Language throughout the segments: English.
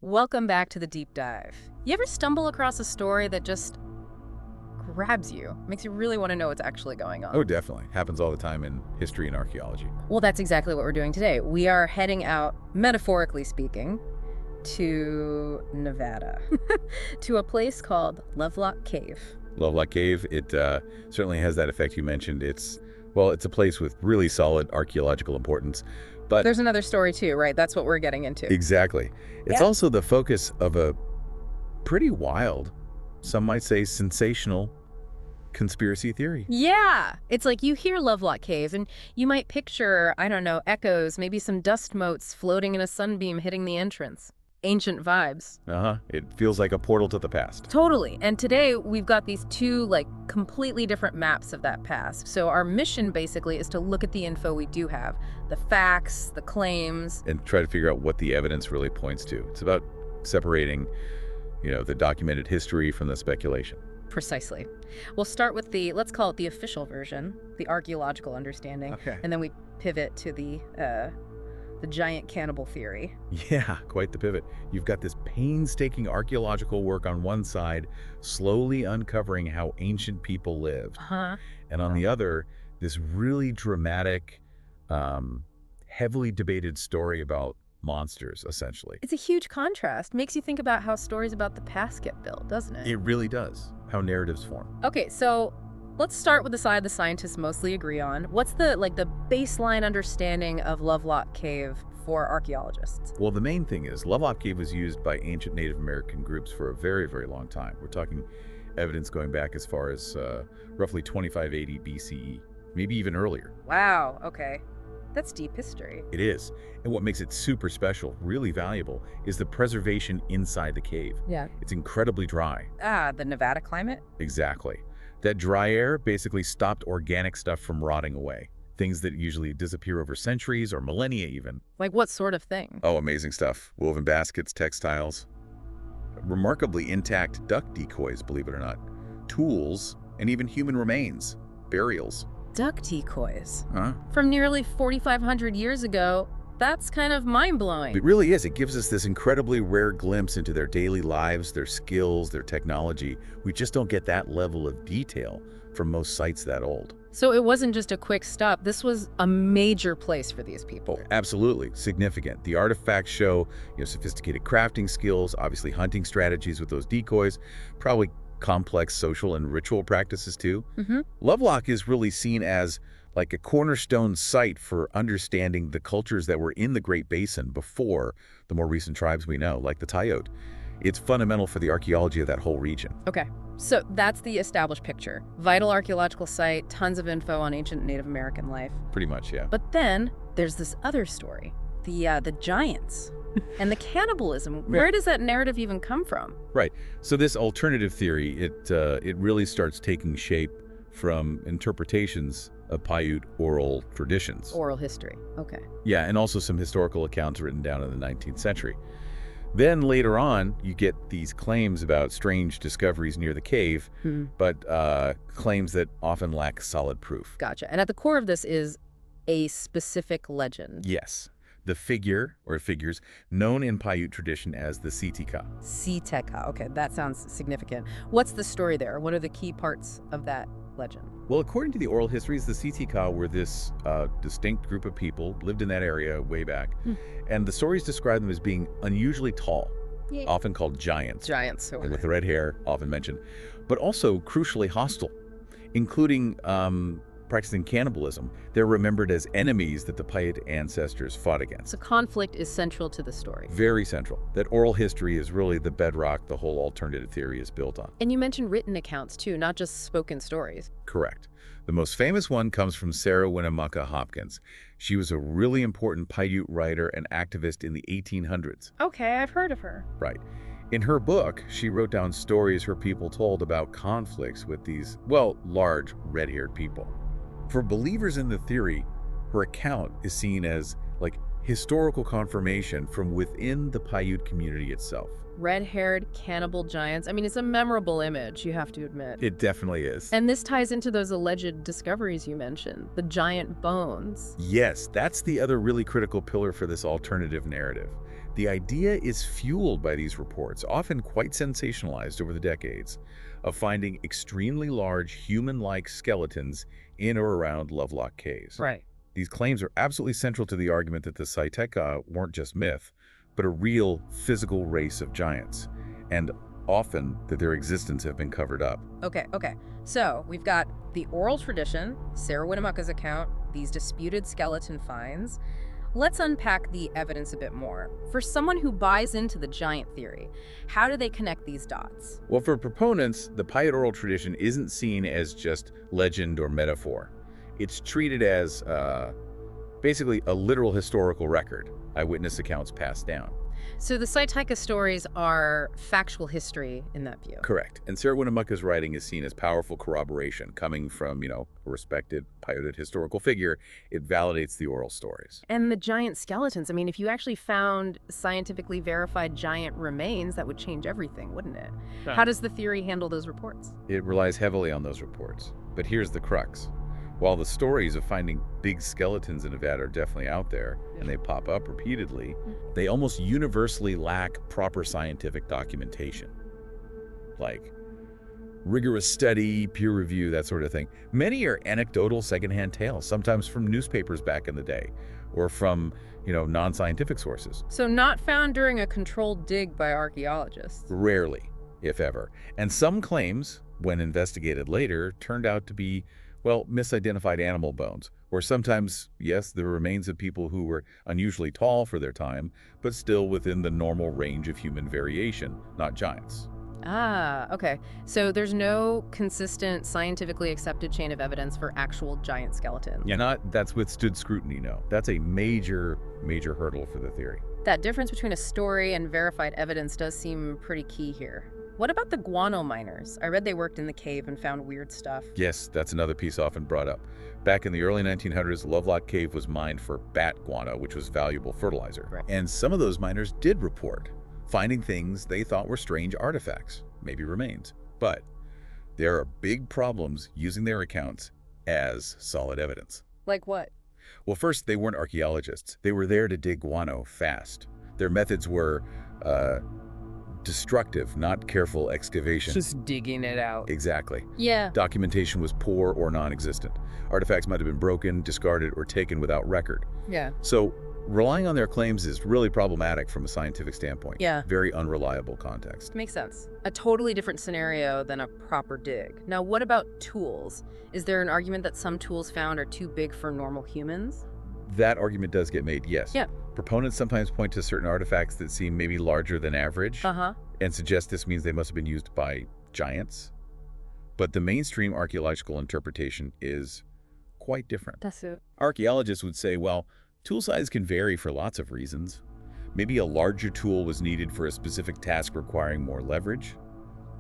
Welcome back to the deep dive. You ever stumble across a story that just grabs you, makes you really want to know what's actually going on? Oh, definitely. Happens all the time in history and archaeology. Well, that's exactly what we're doing today. We are heading out, metaphorically speaking, to Nevada, to a place called Lovelock Cave. Lovelock Cave, it certainly has that effect you mentioned. It's a place with really solid archaeological importance. But There's another story too, right? That's what we're getting into. exactly. It's Yeah. also the focus of a pretty wild, some might say sensational, conspiracy theory. Yeah, it's like you hear Lovelock Cave and you might picture, I don't know, echoes, maybe some dust motes floating in a sunbeam hitting the entrance. Ancient vibes. It feels like a portal to the past. Totally. And today we've got these two completely different maps of that past. So our mission basically is to look at the info we do have, the facts, the claims. And try to figure out what the evidence really points to. It's about separating, the documented history from the speculation. Precisely. We'll start with let's call it the official version, the archaeological understanding. Okay. And then we pivot to the giant cannibal theory. Yeah, quite the pivot. You've got this painstaking archaeological work on one side, slowly uncovering how ancient people lived. Uh-huh. And on the other, this really dramatic, heavily debated story about monsters, essentially. It's a huge contrast. Makes you think about how stories about the past get built, doesn't it? It really does, how narratives form. Okay, so let's start with the side the scientists mostly agree on. What's the baseline understanding of Lovelock Cave for archaeologists? Well, the main thing is Lovelock Cave was used by ancient Native American groups for a very, very long time. We're talking evidence going back as far as roughly 2580 BCE, maybe even earlier. Wow, okay. That's deep history. It is. And what makes it super special, really valuable, is the preservation inside the cave. Yeah. It's incredibly dry. The Nevada climate? Exactly. That dry air basically stopped organic stuff from rotting away. Things that usually disappear over centuries or millennia even. Like what sort of thing? Oh, amazing stuff. Woven baskets, textiles. Remarkably intact duck decoys, believe it or not. Tools, and even human remains. Burials. Duck decoys. Huh? From nearly 4,500 years ago. That's kind of mind-blowing. It really is. It gives us this incredibly rare glimpse into their daily lives, their skills, their technology. We just don't get that level of detail from most sites that old. So it wasn't just a quick stop. This was a major place for these people. Absolutely. Significant. The artifacts show, sophisticated crafting skills, obviously hunting strategies with those decoys, probably complex social and ritual practices too. Mm-hmm. Lovelock is really seen as like a cornerstone site for understanding the cultures that were in the Great Basin before the more recent tribes we know, like the Tayot. It's fundamental for the archaeology of that whole region. Okay, so that's the established picture. Vital archaeological site, tons of info on ancient Native American life. Pretty much, yeah. But then there's this other story, the giants and the cannibalism. Where does that narrative even come from? Right. So this alternative theory, it really starts taking shape from interpretations of Paiute oral traditions. Oral history, okay. Yeah, and also some historical accounts written down in the 19th century. Then later on, you get these claims about strange discoveries near the cave, but claims that often lack solid proof. Gotcha. And at the core of this is a specific legend. Yes. The figure, or figures, known in Paiute tradition as the Sitika. Sitika, okay, that sounds significant. What's the story there? What are the key parts of that legend? Well, according to the oral histories, the Sitika were this distinct group of people, lived in that area way back, and the stories describe them as being unusually tall, often called giants. Giants. So With the red hair, often mentioned, but also crucially hostile, including practicing cannibalism. They're remembered as enemies that the Paiute ancestors fought against. So conflict is central to the story. Very central. That oral history is really the bedrock the whole alternative theory is built on. And you mentioned written accounts too, not just spoken stories. Correct. The most famous one comes from Sarah Winnemucca Hopkins. She was a really important Paiute writer and activist in the 1800s. Okay, I've heard of her. Right. In her book, she wrote down stories her people told about conflicts with these, large red-haired people. For believers in the theory, her account is seen as, historical confirmation from within the Paiute community itself. Red-haired cannibal giants. I mean, it's a memorable image, you have to admit. It definitely is. And this ties into those alleged discoveries you mentioned, the giant bones. Yes, that's the other really critical pillar for this alternative narrative. The idea is fueled by these reports, often quite sensationalized over the decades, of finding extremely large human-like skeletons in or around Lovelock Caves. Right. These claims are absolutely central to the argument that the Saiteka weren't just myth, but a real physical race of giants, and often that their existence have been covered up. Okay. So we've got the oral tradition, Sarah Winnemucca's account, these disputed skeleton finds. Let's unpack the evidence a bit more. For someone who buys into the giant theory, how do they connect these dots? Well, for proponents, the Paiute oral tradition isn't seen as just legend or metaphor. It's treated as basically a literal historical record, eyewitness accounts passed down. So the Saiteka stories are factual history in that view. Correct. And Sarah Winnemucca's writing is seen as powerful corroboration coming from, a respected Paiute historical figure. It validates the oral stories. And the giant skeletons, I mean, if you actually found scientifically verified giant remains, that would change everything, wouldn't it? Right. How does the theory handle those reports? It relies heavily on those reports. But here's the crux. While the stories of finding big skeletons in Nevada are definitely out there, and they pop up repeatedly, they almost universally lack proper scientific documentation. Like rigorous study, peer review, that sort of thing. Many are anecdotal secondhand tales, sometimes from newspapers back in the day, or from, non-scientific sources. So not found during a controlled dig by archaeologists? Rarely, if ever. And some claims, when investigated later, turned out to be misidentified animal bones, or sometimes, yes, the remains of people who were unusually tall for their time, but still within the normal range of human variation, not giants. Ah, okay. So there's no consistent, scientifically accepted chain of evidence for actual giant skeletons. Yeah, that's withstood scrutiny, no. That's a major, major hurdle for the theory. That difference between a story and verified evidence does seem pretty key here. What about the guano miners? I read they worked in the cave and found weird stuff. Yes, that's another piece often brought up. Back in the early 1900s, Lovelock Cave was mined for bat guano, which was valuable fertilizer. Right. And some of those miners did report finding things they thought were strange artifacts, maybe remains. But there are big problems using their accounts as solid evidence. Like what? Well, first, they weren't archaeologists. They were there to dig guano fast. Their methods were destructive, not careful excavation. Just digging it out. Exactly. Yeah. Documentation was poor or non-existent. Artifacts might have been broken, discarded, or taken without record. Yeah. So relying on their claims is really problematic from a scientific standpoint. Yeah. Very unreliable context. Makes sense. A totally different scenario than a proper dig. Now, what about tools? Is there an argument that some tools found are too big for normal humans? That argument does get made, yes. Yeah. Proponents sometimes point to certain artifacts that seem maybe larger than average and suggest this means they must have been used by giants. But the mainstream archaeological interpretation is quite different. That's it. Archaeologists would say, well, tool size can vary for lots of reasons. Maybe a larger tool was needed for a specific task requiring more leverage,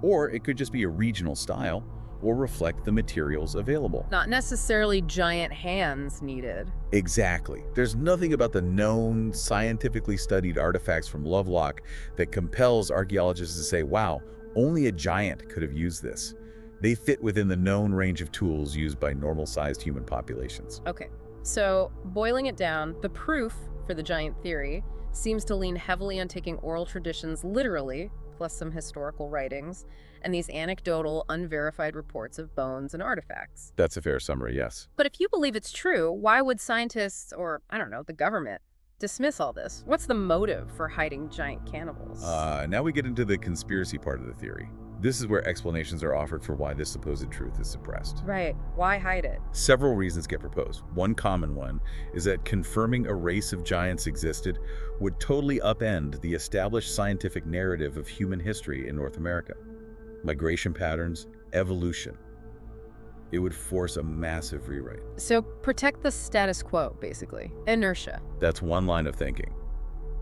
or it could just be a regional style or reflect the materials available. Not necessarily giant hands needed. Exactly. There's nothing about the known, scientifically studied artifacts from Lovelock that compels archaeologists to say, wow, only a giant could have used this. They fit within the known range of tools used by normal-sized human populations. Okay, so boiling it down, the proof for the giant theory seems to lean heavily on taking oral traditions literally, plus some historical writings, and these anecdotal, unverified reports of bones and artifacts. That's a fair summary, yes. But if you believe it's true, why would scientists, or, I don't know, the government, dismiss all this? What's the motive for hiding giant cannibals? Now we get into the conspiracy part of the theory. This is where explanations are offered for why this supposed truth is suppressed. Right. Why hide it? Several reasons get proposed. One common one is that confirming a race of giants existed would totally upend the established scientific narrative of human history in North America. Migration patterns, evolution. It would force a massive rewrite. So protect the status quo, basically. Inertia. That's one line of thinking.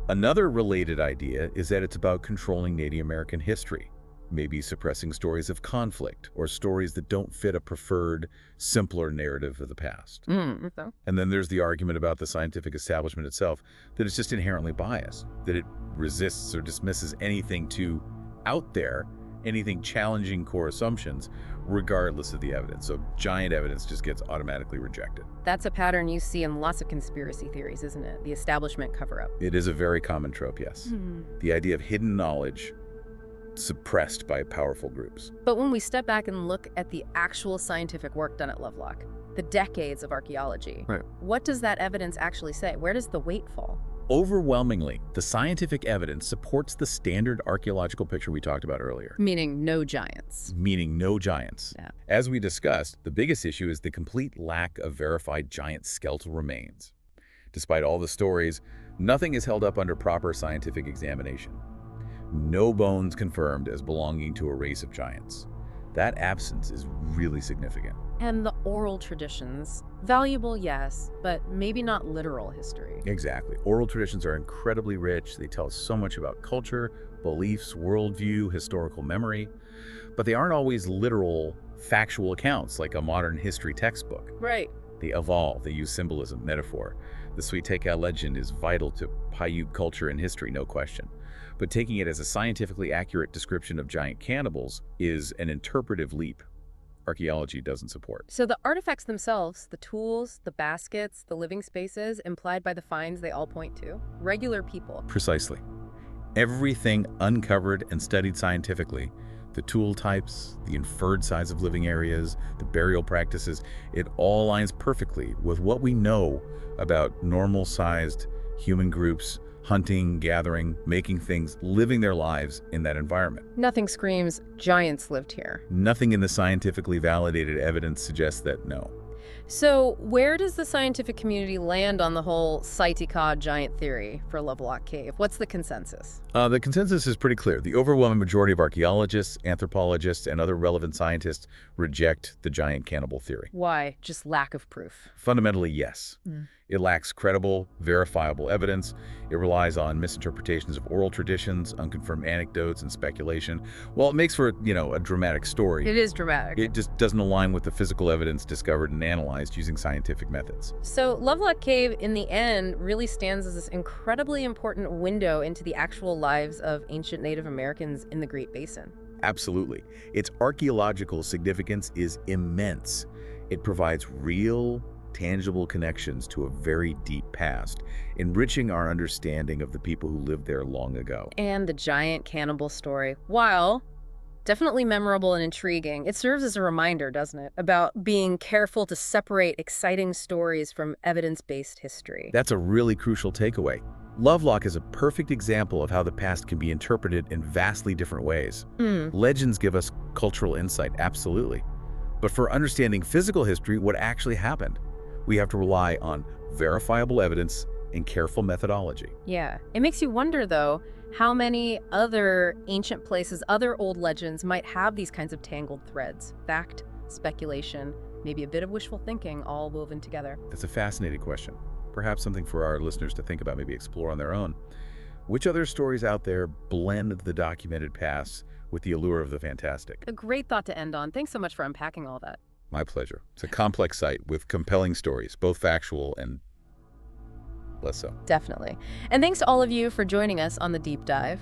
Another related idea is that it's about controlling Native American history. maybe suppressing stories of conflict or stories that don't fit a preferred, simpler narrative of the past. Okay. And then there's the argument about the scientific establishment itself, that it's just inherently biased, that it resists or dismisses anything too out there, anything challenging core assumptions, regardless of the evidence. So giant evidence just gets automatically rejected. That's a pattern you see in lots of conspiracy theories, isn't it? The establishment cover-up. It is a very common trope, yes. The idea of hidden knowledge suppressed by powerful groups. But when we step back and look at the actual scientific work done at Lovelock, the decades of archaeology, what does that evidence actually say? Where does the weight fall? Overwhelmingly, the scientific evidence supports the standard archaeological picture we talked about earlier. Meaning no giants. Meaning no giants. Yeah. As we discussed, the biggest issue is the complete lack of verified giant skeletal remains. Despite all the stories, nothing is held up under proper scientific examination. No bones confirmed as belonging to a race of giants. That absence is really significant. And the oral traditions, valuable, yes, but maybe not literal history. Exactly. Oral traditions are incredibly rich. They tell us so much about culture, beliefs, worldview, historical memory, but they aren't always literal, factual accounts like a modern history textbook. Right. They evolve, they use symbolism, metaphor. The Suiteka legend is vital to Paiute culture and history, no question. But taking it as a scientifically accurate description of giant cannibals is an interpretive leap archaeology doesn't support. So the artifacts themselves, the tools, the baskets, the living spaces implied by the finds, they all point to regular people. Precisely. Everything uncovered and studied scientifically, the tool types, the inferred size of living areas, the burial practices, it all aligns perfectly with what we know about normal-sized human groups hunting, gathering, making things, living their lives in that environment. Nothing screams, giants lived here. Nothing in the scientifically validated evidence suggests that, no. So where does the scientific community land on the whole Saitika giant theory for Lovelock Cave? What's the consensus? The consensus is pretty clear. The overwhelming majority of archaeologists, anthropologists, and other relevant scientists reject the giant cannibal theory. Why? Just lack of proof? Fundamentally, yes. It lacks credible, verifiable evidence. It relies on misinterpretations of oral traditions, unconfirmed anecdotes, and speculation. Well, it makes for, a dramatic story. It is dramatic. It just doesn't align with the physical evidence discovered and analyzed using scientific methods. So Lovelock Cave, in the end, really stands as this incredibly important window into the actual lives of ancient Native Americans in the Great Basin. Absolutely. Its archaeological significance is immense. It provides real, tangible connections to a very deep past, enriching our understanding of the people who lived there long ago. And the giant cannibal story, while definitely memorable and intriguing, it serves as a reminder, doesn't it, about being careful to separate exciting stories from evidence-based history. That's a really crucial takeaway. Lovelock is a perfect example of how the past can be interpreted in vastly different ways. Legends give us cultural insight, absolutely. But for understanding physical history, what actually happened, we have to rely on verifiable evidence and careful methodology. Yeah. It makes you wonder, though, how many other ancient places, other old legends might have these kinds of tangled threads. Fact, speculation, maybe a bit of wishful thinking all woven together. That's a fascinating question. Perhaps something for our listeners to think about, maybe explore on their own. Which other stories out there blend the documented past with the allure of the fantastic? A great thought to end on. Thanks so much for unpacking all that. My pleasure. It's a complex site with compelling stories, both factual and less so. Definitely. And thanks to all of you for joining us on the deep dive.